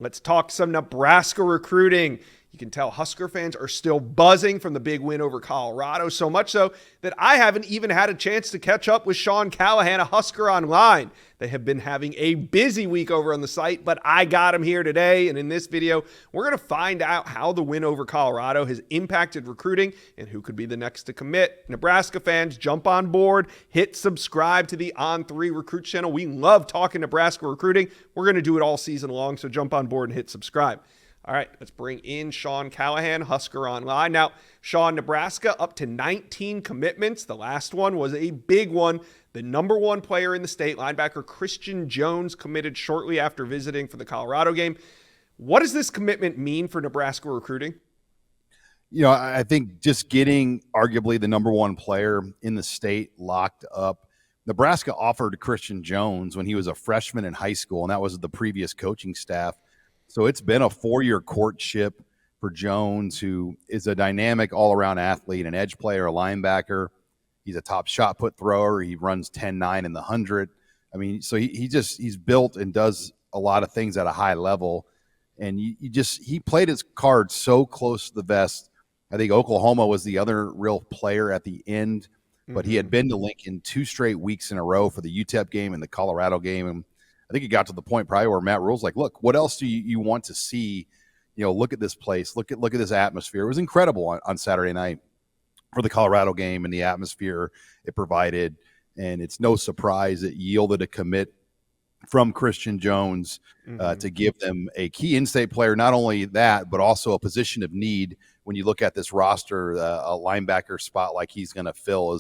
Let's talk some Nebraska recruiting. You can tell Husker fans are still buzzing from the big win over Colorado, so much so that I haven't even had a chance to catch up with Sean Callahan of HuskerOnline. They have been having a busy week over on the site, but I got him here today, and in this video, we're going to find out how the win over Colorado has impacted recruiting and who could be the next to commit. Nebraska fans, jump on board, hit subscribe to the On3 Recruit channel. We love talking Nebraska recruiting. We're going to do it all season long, so jump on board and hit subscribe. All right, let's bring in Sean Callahan, HuskerOnline. Now, Sean, Nebraska up to 19 commitments. The last one was a big one. The number one player in the state, linebacker Christian Jones, committed shortly after visiting for the Colorado game. What does this commitment mean for Nebraska recruiting? You know, I think just getting arguably the number one player in the state locked up. Nebraska offered Christian Jones when he was a freshman in high school, and that was the previous coaching staff. So it's been a 4-year courtship for Jones, who is a dynamic all-around athlete, an edge player, a linebacker. He's a top shot put thrower. He runs 10-9 in the 100. I mean, so he's built and does a lot of things at a high level. And he played his cards so close to the vest. I think Oklahoma was the other real player at the end, but he had been to Lincoln 2 straight weeks in a row for the UTEP game and the Colorado game. And I think it got to the point probably where Matt Rhule's like, look, what else do you want to see? You know, look at this place. Look at this atmosphere. It was incredible on Saturday night for the Colorado game and the atmosphere it provided. And it's no surprise it yielded a commit from Christian Jones to give them a key in-state player. Not only that, but also a position of need. When you look at this roster, a linebacker spot like he's going to fill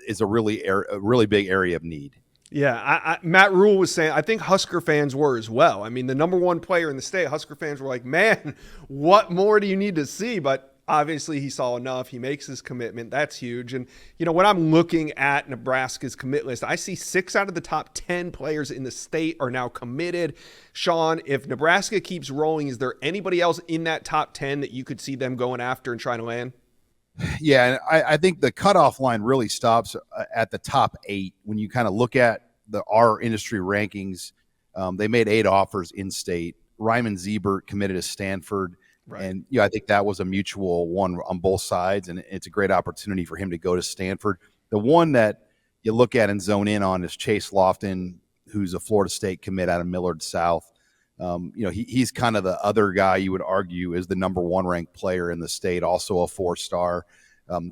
is a really big area of need. Yeah, Matt Rhule was saying, I think Husker fans were as well. I mean, the number one player in the state, Husker fans were like, man, what more do you need to see? But obviously he saw enough. He makes his commitment. That's huge. And, you know, when I'm looking at Nebraska's commit list, I see 6 out of the top 10 players in the state are now committed. Sean, if Nebraska keeps rolling, is there anybody else in that top 10 that you could see them going after and trying to land? Yeah, and I think the cutoff line really stops at the top 8. When you kind of look at our industry rankings, they made 8 offers in state. Ryman Ziebert committed to Stanford. Right. And I think that was a mutual one on both sides, and it's a great opportunity for him to go to Stanford. The one that you look at and zone in on is Chase Lofton, who's a Florida State commit out of Millard South. He's kind of the other guy you would argue is the number 1 ranked player in the state, also a 4-star,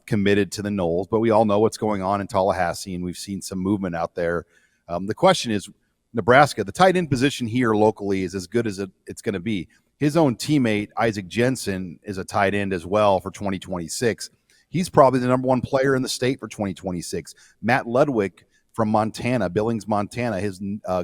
committed to the Noles. But we all know what's going on in Tallahassee, and we've seen some movement out there. The question is, Nebraska, the tight end position here locally is as good as it's going to be. His own teammate, Isaac Jensen, is a tight end as well for 2026. He's probably the number 1 player in the state for 2026. Matt Ludwig from Montana, Billings, Montana, his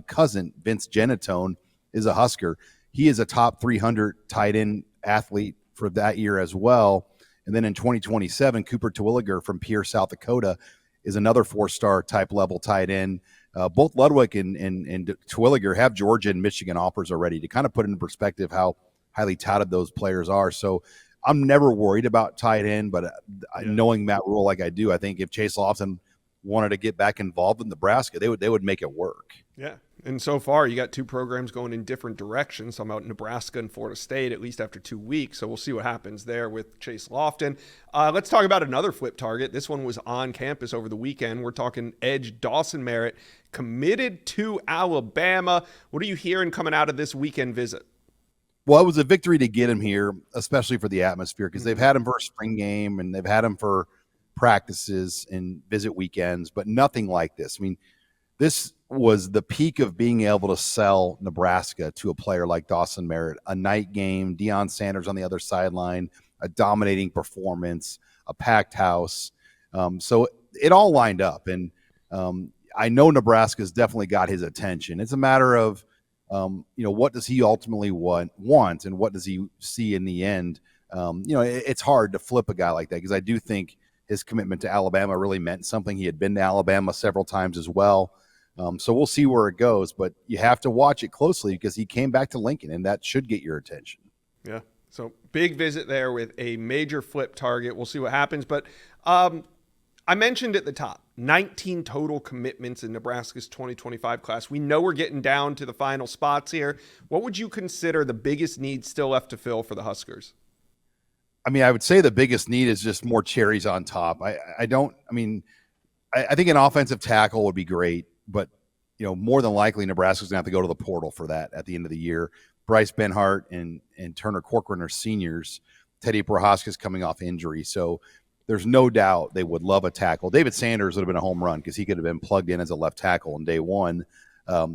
cousin, Vince Genatone, is a Husker. He is a top 300 tight end athlete for that year as well. And then in 2027, Cooper Terwilliger from Pierre, South Dakota, is another 4-star type level tight end. Both Ludwig and Terwilliger have Georgia and Michigan offers already, to kind of put into perspective how highly touted those players are. So I'm never worried about tight end, but knowing Matt Rhule like I do, I think if Chase Lofton wanted to get back involved in Nebraska, they would make it work. Yeah. And so far, you got 2 programs going in different directions. I'm out Nebraska and Florida State, at least after 2 weeks. So we'll see what happens there with Chase Lofton. Let's talk about another flip target. This one was on campus over the weekend. We're talking edge Dawson Merritt, committed to Alabama. What are you hearing coming out of this weekend visit? Well, it was a victory to get him here, especially for the atmosphere, because they've had him for a spring game and they've had him for practices and visit weekends, but nothing like this. I mean, this was the peak of being able to sell Nebraska to a player like Dawson Merritt. A night game, Deion Sanders on the other sideline, a dominating performance, a packed house. So it all lined up. And I know Nebraska's definitely got his attention. It's a matter of, what does he ultimately want and what does he see in the end? It's hard to flip a guy like that, because I do think his commitment to Alabama really meant something. He had been to Alabama several times as well. So we'll see where it goes, but you have to watch it closely because he came back to Lincoln, and that should get your attention. Yeah. So big visit there with a major flip target. We'll see what happens. But I mentioned at the top, 19 total commitments in Nebraska's 2025 class. We know we're getting down to the final spots here. What would you consider the biggest need still left to fill for the Huskers? I mean, I would say the biggest need is just more cherries on top. I think an offensive tackle would be great, but more than likely Nebraska's gonna have to go to the portal for that at the end of the year. Bryce Benhart and Turner Corcoran are seniors. Teddy Prohaska's coming off injury, so there's no doubt they would love a tackle. David Sanders would have been a home run because he could have been plugged in as a left tackle on day one.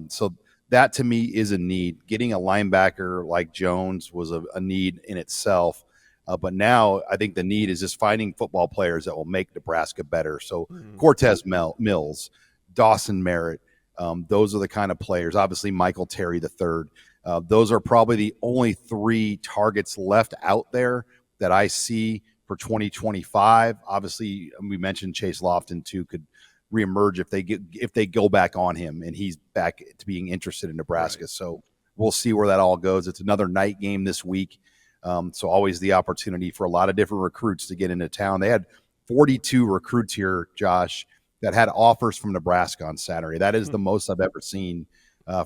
So that to me is a need. Getting a linebacker like Jones was a need in itself. But now I think the need is just finding football players that will make Nebraska better. So Cortez Mills, Dawson Merritt, those are the kind of players. Obviously, Michael Terry III. Those are probably the only 3 targets left out there that I see for 2025. Obviously, we mentioned Chase Lofton too could reemerge if they go back on him and he's back to being interested in Nebraska. Right. So we'll see where that all goes. It's another night game this week. So always the opportunity for a lot of different recruits to get into town. They had 42 recruits here, Josh, that had offers from Nebraska on Saturday. That is the most I've ever seen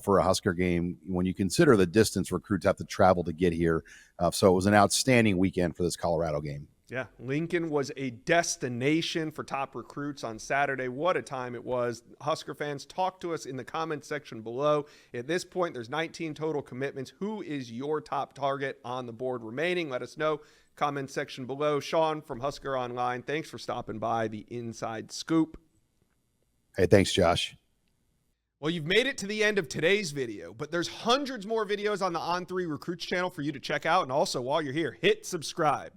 for a Husker game when you consider the distance recruits have to travel to get here. So it was an outstanding weekend for this Colorado game. Yeah, Lincoln was a destination for top recruits on Saturday. What a time it was. Husker fans, talk to us in the comments section below. At this point, there's 19 total commitments. Who is your top target on the board remaining? Let us know. Comment section below. Sean from Husker Online, thanks for stopping by the Inside Scoop. Hey, thanks, Josh. Well, you've made it to the end of today's video, but there's hundreds more videos on the On3 Recruits channel for you to check out. And also, while you're here, hit subscribe.